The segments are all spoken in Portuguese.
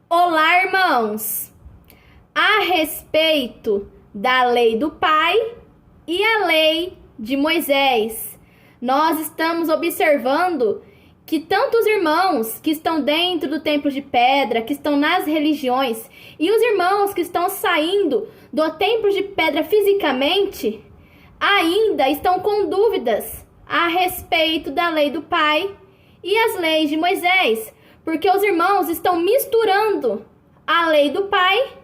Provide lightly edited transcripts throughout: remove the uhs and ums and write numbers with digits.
Olá, irmãos! A respeito da lei do Pai e a lei de Moisés, nós estamos observando que tantos irmãos que estão dentro do templo de pedra, que estão nas religiões, e os irmãos que estão saindo do templo de pedra fisicamente, ainda estão com dúvidas a respeito da lei do Pai e as leis de Moisés, porque os irmãos estão misturando a lei do Pai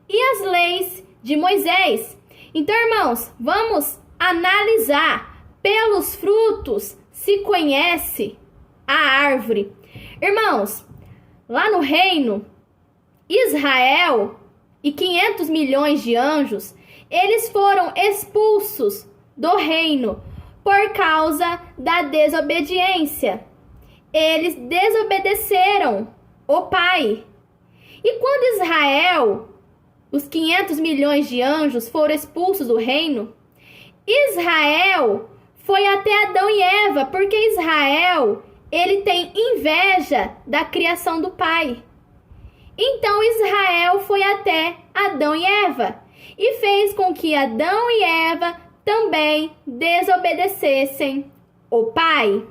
e as leis de Moisés. Então, irmãos, vamos analisar pelos frutos se conhece a árvore. Irmãos, lá no reino, Israel e 500 milhões de anjos, eles foram expulsos do reino por causa da desobediência. Eles desobedeceram o Pai. E quando Israel, os 500 milhões de anjos foram expulsos do reino, Israel foi até Adão e Eva, porque Israel, ele tem inveja da criação do Pai. Então Israel foi até Adão e Eva e fez com que Adão e Eva também desobedecessem o Pai.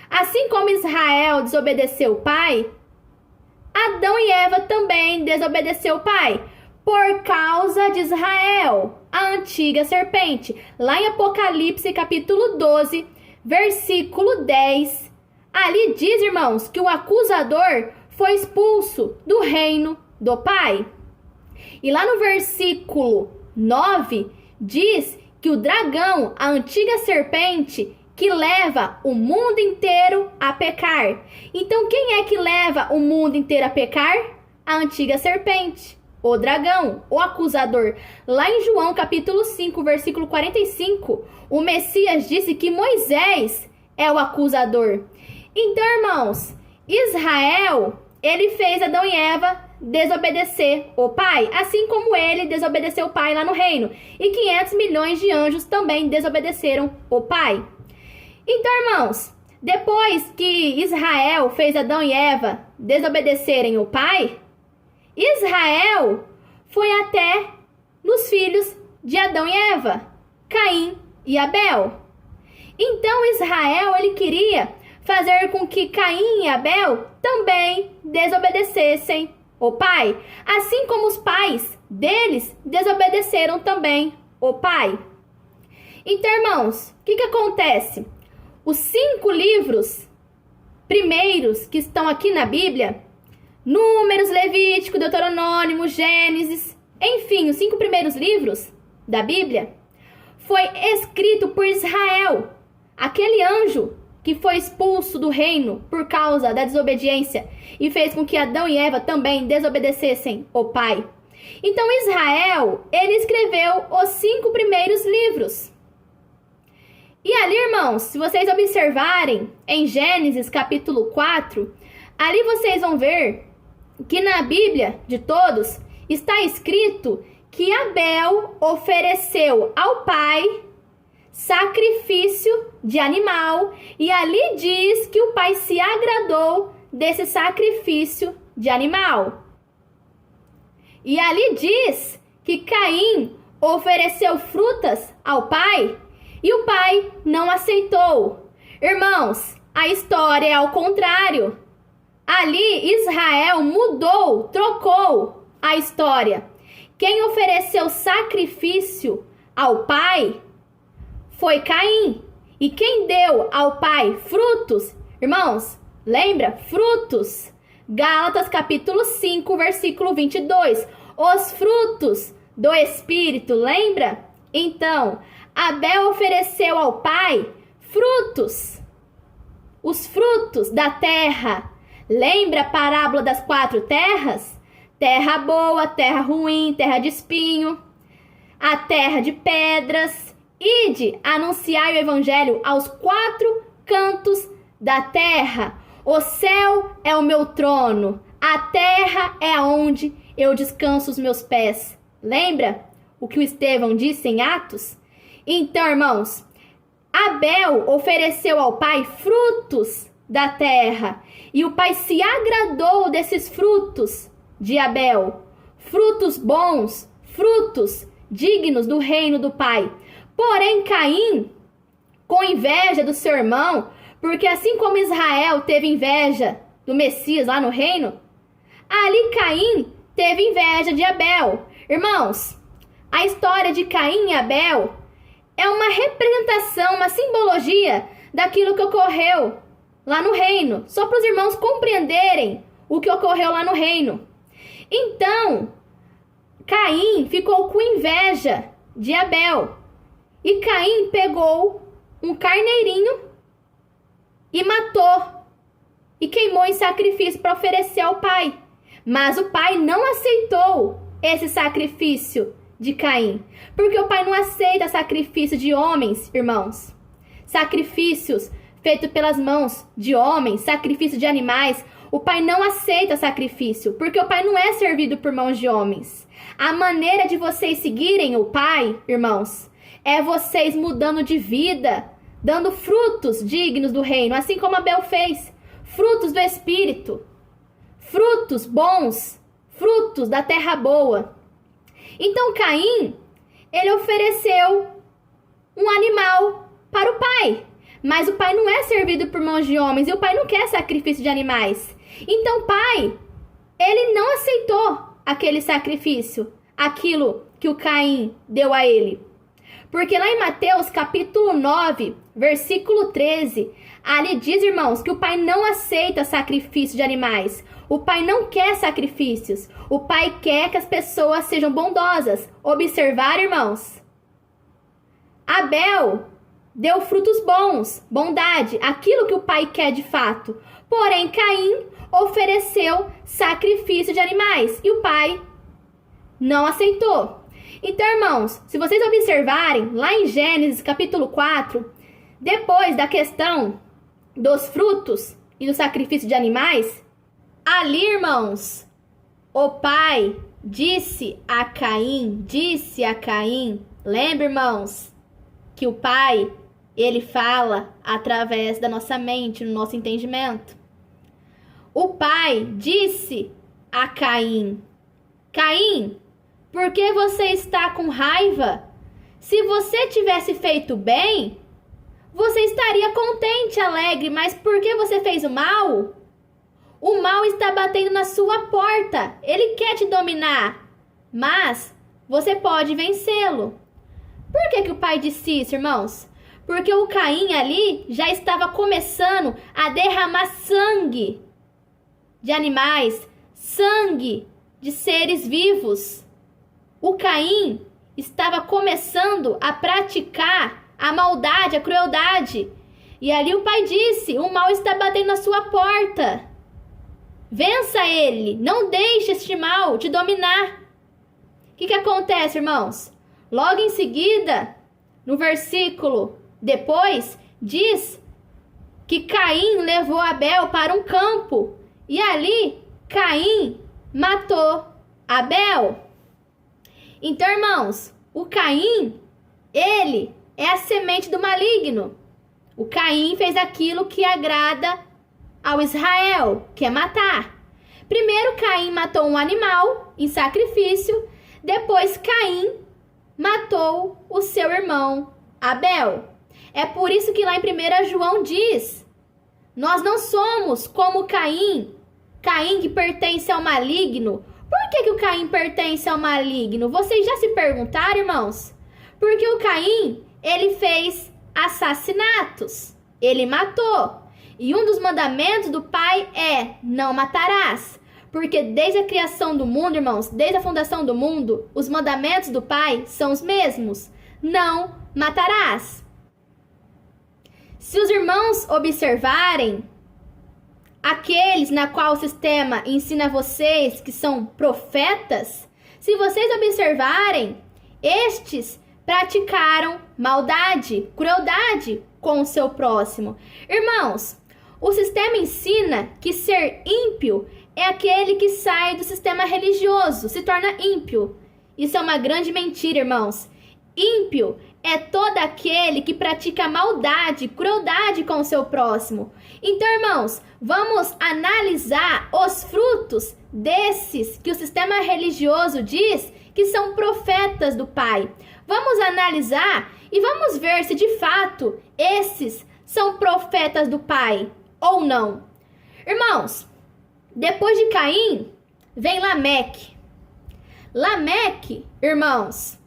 Assim como Israel desobedeceu o Pai, Adão e Eva também desobedeceu o Pai, por causa de Israel, a antiga serpente. Lá em Apocalipse, capítulo 12, versículo 10, ali diz, irmãos, que o acusador foi expulso do reino do Pai. E lá no versículo 9, diz que o dragão, a antiga serpente, que leva o mundo inteiro a pecar. Então, quem é que leva o mundo inteiro a pecar? A antiga serpente, o dragão, o acusador. Lá em João, capítulo 5, versículo 45, o Messias disse que Moisés é o acusador. Então, irmãos, Israel, ele fez Adão e Eva desobedecer o Pai, assim como ele desobedeceu o Pai lá no reino. E 500 milhões de anjos também desobedeceram o Pai. Então, irmãos, depois que Israel fez Adão e Eva desobedecerem o Pai, Israel foi até nos filhos de Adão e Eva, Caim e Abel. Então, Israel, ele queria fazer com que Caim e Abel também desobedecessem o Pai, assim como os pais deles desobedeceram também o Pai. Então, irmãos, o que acontece? Os 5 livros primeiros que estão aqui na Bíblia, Números, Levítico, Deuteronômio, Gênesis, enfim, os 5 primeiros livros da Bíblia, foi escrito por Israel, aquele anjo que foi expulso do reino por causa da desobediência e fez com que Adão e Eva também desobedecessem o Pai. Então Israel, ele escreveu os 5 primeiros livros. E ali, irmãos, se vocês observarem em Gênesis capítulo 4, ali vocês vão ver que na Bíblia de todos está escrito que Abel ofereceu ao Pai sacrifício de animal, e ali diz que o Pai se agradou desse sacrifício de animal. E ali diz que Caim ofereceu frutas ao Pai e o Pai não aceitou. Irmãos, a história é ao contrário. Ali Israel mudou, trocou a história. Quem ofereceu sacrifício ao Pai foi Caim. E quem deu ao Pai frutos, irmãos, lembra? Frutos. Gálatas capítulo 5, versículo 22. Os frutos do Espírito, lembra? Então, Abel ofereceu ao Pai frutos. Os frutos da terra. Lembra a parábola das 4 terras? Terra boa, terra ruim, terra de espinho, a terra de pedras. Ide anunciar o evangelho aos 4 cantos da terra. O céu é o meu trono, a terra é aonde eu descanso os meus pés. Lembra o que o Estevão disse em Atos? Então, irmãos, Abel ofereceu ao Pai frutos da terra. E o Pai se agradou desses frutos de Abel. Frutos bons, frutos dignos do reino do Pai. Porém, Caim, com inveja do seu irmão, porque assim como Israel teve inveja do Messias lá no reino, ali Caim teve inveja de Abel. Irmãos, a história de Caim e Abel é uma representação, uma simbologia daquilo que ocorreu lá no reino. Só para os irmãos compreenderem o que ocorreu lá no reino. Então, Caim ficou com inveja de Abel. E Caim pegou um carneirinho e matou. E queimou em sacrifício para oferecer ao pai. Mas o pai não aceitou esse sacrifício de Caim. Porque o pai não aceita sacrifício de homens, irmãos. Sacrifícios feitos pelas mãos de homens, sacrifício de animais. O pai não aceita sacrifício, porque o pai não é servido por mãos de homens. A maneira de vocês seguirem o pai, irmãos, é vocês mudando de vida, dando frutos dignos do reino, assim como Abel fez. Frutos do Espírito, frutos bons, frutos da terra boa. Então Caim, ele ofereceu um animal para o pai. Mas o pai não é servido por mãos de homens e o pai não quer sacrifício de animais. Então o pai, ele não aceitou aquele sacrifício, aquilo que o Caim deu a ele. Porque lá em Mateus capítulo 9, versículo 13, ali diz, irmãos, que o pai não aceita sacrifício de animais. O pai não quer sacrifícios. O pai quer que as pessoas sejam bondosas. Observar, irmãos. Abel deu frutos bons, bondade, aquilo que o pai quer de fato. Porém, Caim ofereceu sacrifício de animais e o pai não aceitou. Então, irmãos, se vocês observarem, lá em Gênesis capítulo 4, depois da questão dos frutos e do sacrifício de animais, ali, irmãos, o pai disse a Caim, lembra, irmãos, que o pai, ele fala através da nossa mente, no nosso entendimento. O pai disse a Caim, Caim, por que você está com raiva? Se você tivesse feito bem, você estaria contente, alegre, mas por que você fez o mal? O mal está batendo na sua porta, ele quer te dominar, mas você pode vencê-lo. Por que o pai disse isso, irmãos? Porque o Caim ali já estava começando a derramar sangue de animais, sangue de seres vivos. O Caim estava começando a praticar a maldade, a crueldade. E ali o pai disse, o mal está batendo na sua porta. Vença ele, não deixe este mal te dominar. O que acontece, irmãos? Logo em seguida, no versículo depois, diz que Caim levou Abel para um campo. E ali, Caim matou Abel. Então, irmãos, o Caim, ele é a semente do maligno. O Caim fez aquilo que agrada ao Israel, que é matar. Primeiro, Caim matou um animal em sacrifício. Depois, Caim matou o seu irmão Abel. É por isso que lá em 1 João diz, nós não somos como Caim, Caim que pertence ao maligno. Por que o Caim pertence ao maligno? Vocês já se perguntaram, irmãos? Porque o Caim, ele fez assassinatos, ele matou. E um dos mandamentos do pai é, não matarás. Porque desde a criação do mundo, irmãos, desde a fundação do mundo, os mandamentos do pai são os mesmos. Não matarás. Se os irmãos observarem, aqueles na qual o sistema ensina vocês que são profetas, se vocês observarem, estes praticaram maldade, crueldade com o seu próximo. Irmãos, o sistema ensina que ser ímpio é aquele que sai do sistema religioso, se torna ímpio. Isso é uma grande mentira, irmãos. Ímpio é todo aquele que pratica maldade, crueldade com o seu próximo. Então, irmãos, vamos analisar os frutos desses que o sistema religioso diz que são profetas do Pai. Vamos analisar e vamos ver se de fato esses são profetas do Pai ou não. Irmãos, depois de Caim, vem Lameque. Lameque, irmãos,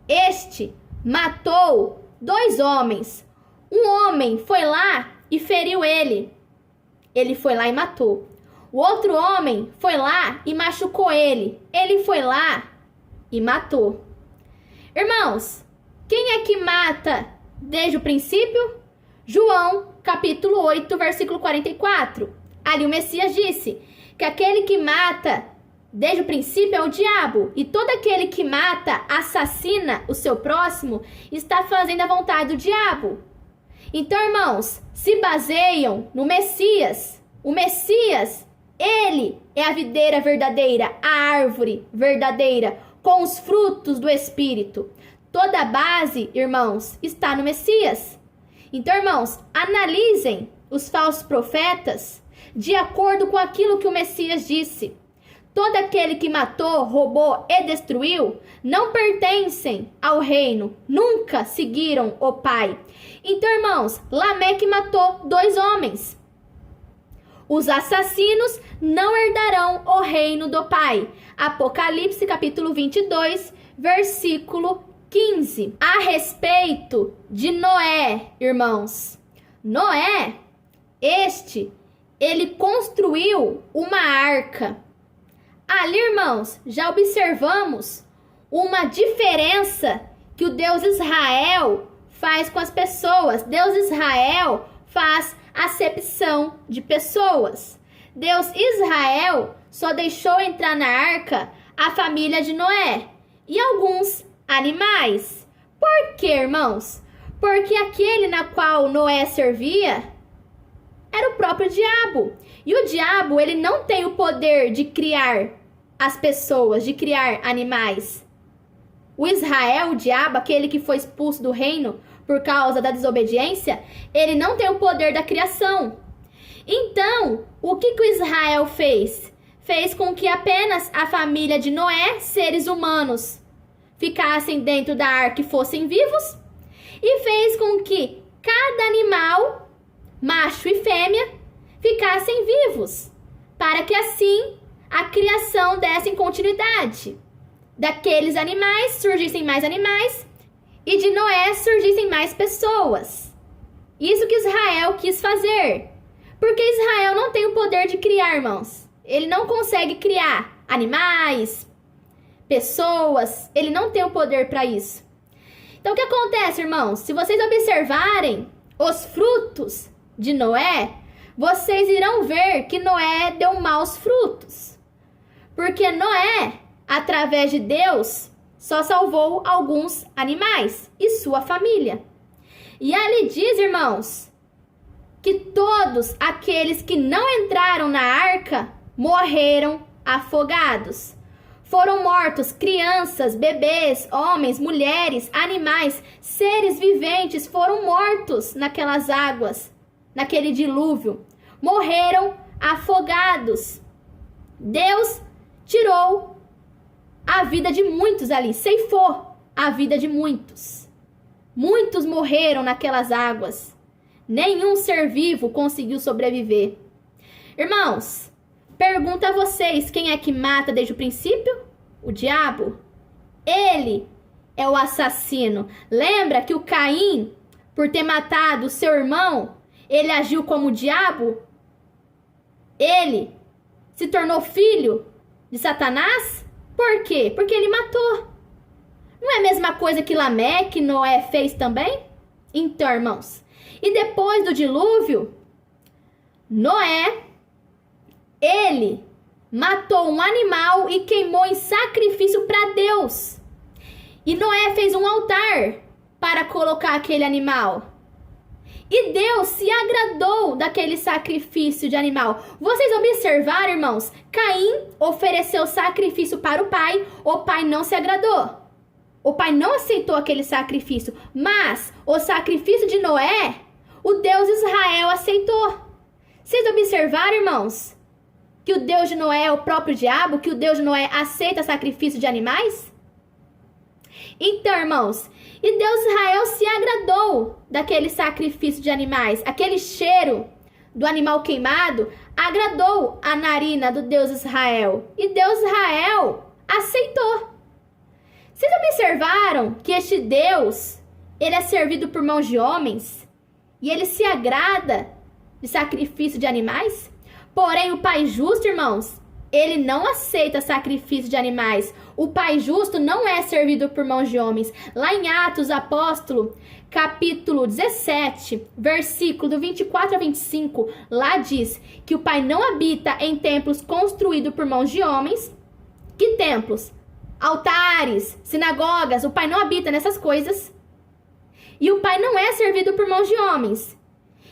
este matou 2 homens. Um homem foi lá e feriu ele. Ele foi lá e matou. O outro homem foi lá e machucou ele. Ele foi lá e matou. Irmãos, quem é que mata desde o princípio? João, capítulo 8, versículo 44. Ali o Messias disse que aquele que mata desde o princípio é o diabo, e todo aquele que mata, assassina o seu próximo, está fazendo a vontade do diabo. Então, irmãos, se baseiam no Messias. O Messias, ele é a videira verdadeira, a árvore verdadeira, com os frutos do Espírito. Toda a base, irmãos, está no Messias. Então, irmãos, analisem os falsos profetas de acordo com aquilo que o Messias disse. Todo aquele que matou, roubou e destruiu não pertencem ao reino, nunca seguiram o Pai. Então, irmãos, Lameque matou 2 homens. Os assassinos não herdarão o reino do Pai. Apocalipse capítulo 22, versículo 15. A respeito de Noé, irmãos. Noé, ele construiu uma arca. Ali, irmãos, já observamos uma diferença que o Deus Israel faz com as pessoas. Deus Israel faz acepção de pessoas. Deus Israel só deixou entrar na arca a família de Noé e alguns animais. Por quê, irmãos? Porque aquele na qual Noé servia era o próprio diabo. E o diabo, ele não tem o poder de criar as pessoas, de criar animais. O Israel, o diabo, aquele que foi expulso do reino por causa da desobediência, ele não tem o poder da criação. Então, o que o Israel fez? Fez com que apenas a família de Noé, seres humanos, ficassem dentro da arca e fossem vivos. E fez com que cada animal, macho e fêmea, ficassem vivos, para que assim a criação desse continuidade. Daqueles animais surgissem mais animais e de Noé surgissem mais pessoas. Isso que Israel quis fazer, porque Israel não tem o poder de criar, irmãos. Ele não consegue criar animais, pessoas, ele não tem o poder para isso. Então o que acontece, irmãos? Se vocês observarem os frutos de Noé, vocês irão ver que Noé deu maus frutos. Porque Noé, através de Deus, só salvou alguns animais e sua família. E ali diz, irmãos, que todos aqueles que não entraram na arca morreram afogados. Foram mortos crianças, bebês, homens, mulheres, animais, seres viventes foram mortos naquelas águas. Naquele dilúvio, morreram afogados. Deus tirou a vida de muitos ali, ceifou a vida de muitos. Muitos morreram naquelas águas. Nenhum ser vivo conseguiu sobreviver. Irmãos, pergunto a vocês, quem é que mata desde o princípio? O diabo. Ele é o assassino. Lembra que o Caim, por ter matado o seu irmão, ele agiu como o diabo? Ele se tornou filho de Satanás? Por quê? Porque ele matou. Não é a mesma coisa que Lameque, Noé fez também? Então, irmãos, e depois do dilúvio, Noé, ele matou um animal e queimou em sacrifício para Deus. E Noé fez um altar para colocar aquele animal. E Deus se agradou daquele sacrifício de animal. Vocês observaram, irmãos? Caim ofereceu sacrifício para o pai não se agradou. O pai não aceitou aquele sacrifício, mas o sacrifício de Noé, o Deus Israel aceitou. Vocês observaram, irmãos, que o Deus de Noé é o próprio diabo, que o Deus de Noé aceita sacrifício de animais? Então, irmãos, e Deus Israel se agradou daquele sacrifício de animais, aquele cheiro do animal queimado agradou a narina do Deus Israel, e Deus Israel aceitou. Vocês observaram que este Deus, ele é servido por mãos de homens e ele se agrada de sacrifício de animais? Porém, o Pai justo, irmãos, ele não aceita sacrifício de animais. O Pai justo não é servido por mãos de homens. Lá em Atos Apóstolo, capítulo 17, versículo do 24 a 25, lá diz que o Pai não habita em templos construídos por mãos de homens. Que templos? Altares, sinagogas, o Pai não habita nessas coisas. E o Pai não é servido por mãos de homens.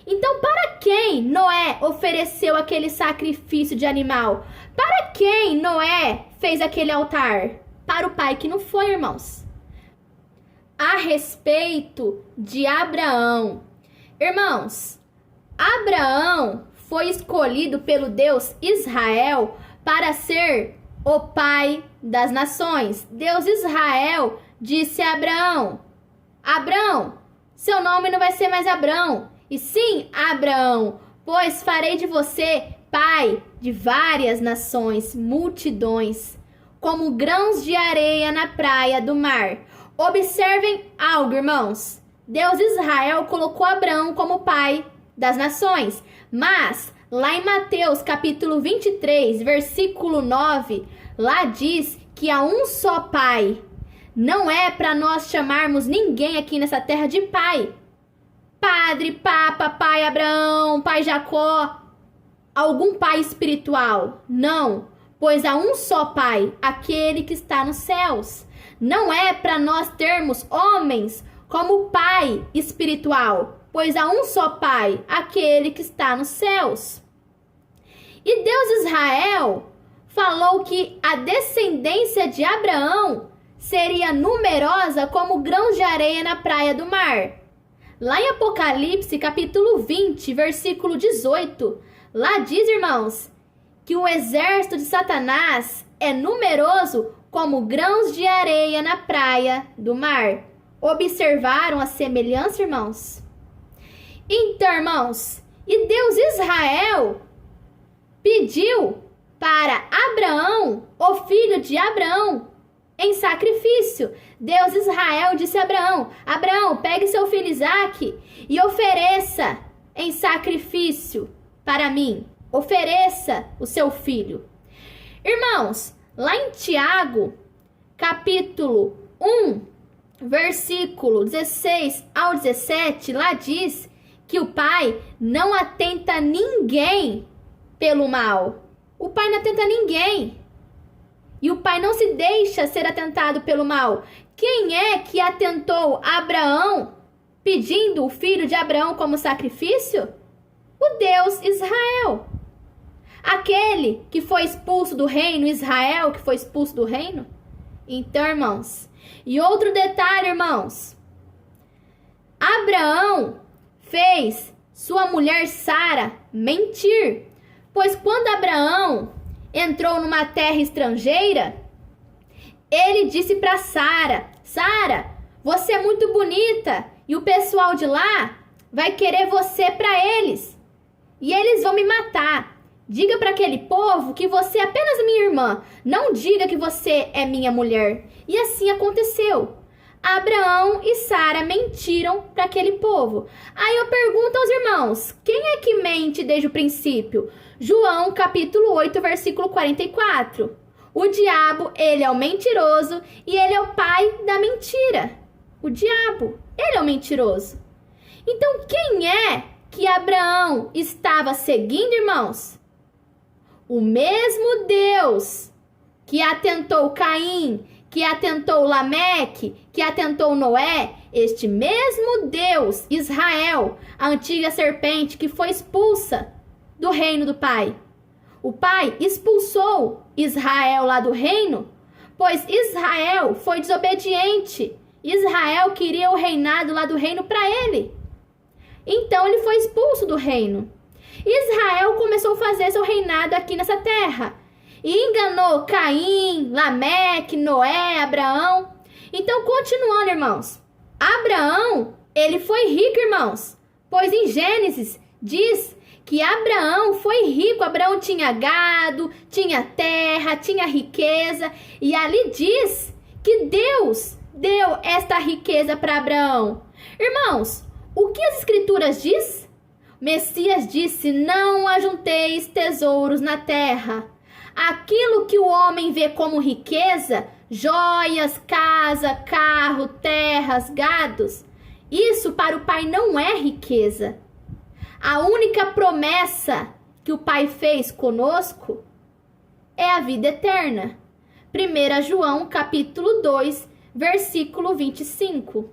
Então, para quem Noé ofereceu aquele sacrifício de animal? Para quem Noé fez aquele altar? Para o Pai que não foi, irmãos. A respeito de Abraão. Irmãos, Abraão foi escolhido pelo Deus Israel para ser o pai das nações. Deus Israel disse a Abraão: Abraão, seu nome não vai ser mais Abraão, e sim Abraão, pois farei de você pai de várias nações, multidões, como grãos de areia na praia do mar. Observem algo, irmãos. Deus Israel colocou Abraão como pai das nações, mas lá em Mateus capítulo 23, versículo 9, lá diz que há um só pai. Não é para nós chamarmos ninguém aqui nessa terra de pai. Padre, papa, pai Abraão, pai Jacó, algum pai espiritual. Não, pois há um só pai, aquele que está nos céus. Não é para nós termos homens como pai espiritual, pois há um só pai, aquele que está nos céus. E Deus Israel falou que a descendência de Abraão seria numerosa como grãos de areia na praia do mar. Lá em Apocalipse, capítulo 20, versículo 18, lá diz, irmãos, que o exército de Satanás é numeroso como grãos de areia na praia do mar. Observaram a semelhança, irmãos? Então, irmãos, e Deus Israel pediu para Abraão, o filho de Abraão, em sacrifício. Deus Israel disse a Abraão: Abraão, pegue seu filho Isaque e ofereça em sacrifício para mim. Ofereça o seu filho. Irmãos, lá em Tiago, capítulo 1, versículo 16 ao 17, lá diz que o pai não atenta ninguém pelo mal. O pai não atenta ninguém. E o pai não se deixa ser atentado pelo mal. Quem é que atentou Abraão, pedindo o filho de Abraão como sacrifício? O Deus Israel. Aquele que foi expulso do reino, Israel que foi expulso do reino. Então, irmãos, e outro detalhe, irmãos. Abraão fez sua mulher Sara mentir. Pois quando Abraão entrou numa terra estrangeira, ele disse para Sara: Sara, você é muito bonita e o pessoal de lá vai querer você para eles. E eles vão me matar. Diga para aquele povo que você é apenas minha irmã. Não diga que você é minha mulher. E assim aconteceu. Abraão e Sara mentiram para aquele povo. Aí eu pergunto aos irmãos, quem é que mente desde o princípio? João capítulo 8, versículo 44. O diabo, ele é o mentiroso e ele é o pai da mentira. O diabo, ele é o mentiroso. Então quem é que Abraão estava seguindo, irmãos? O mesmo Deus que atentou Caim, que atentou Lameque, que atentou Noé, este mesmo Deus, Israel, a antiga serpente que foi expulsa do reino do pai. O pai expulsou Israel lá do reino, pois Israel foi desobediente. Israel queria o reinado lá do reino para ele. Então ele foi expulso do reino. Israel começou a fazer seu reinado aqui nessa terra. E enganou Caim, Lameque, Noé, Abraão. Então, continuando, irmãos. Abraão, ele foi rico, irmãos. Pois em Gênesis diz que Abraão foi rico. Abraão tinha gado, tinha terra, tinha riqueza. E ali diz que Deus deu esta riqueza para Abraão. Irmãos, o que as escrituras diz? Messias disse: não ajunteis tesouros na terra. Aquilo que o homem vê como riqueza, joias, casa, carro, terras, gados, isso para o Pai não é riqueza. A única promessa que o Pai fez conosco é a vida eterna. 1 João capítulo 2, versículo 25.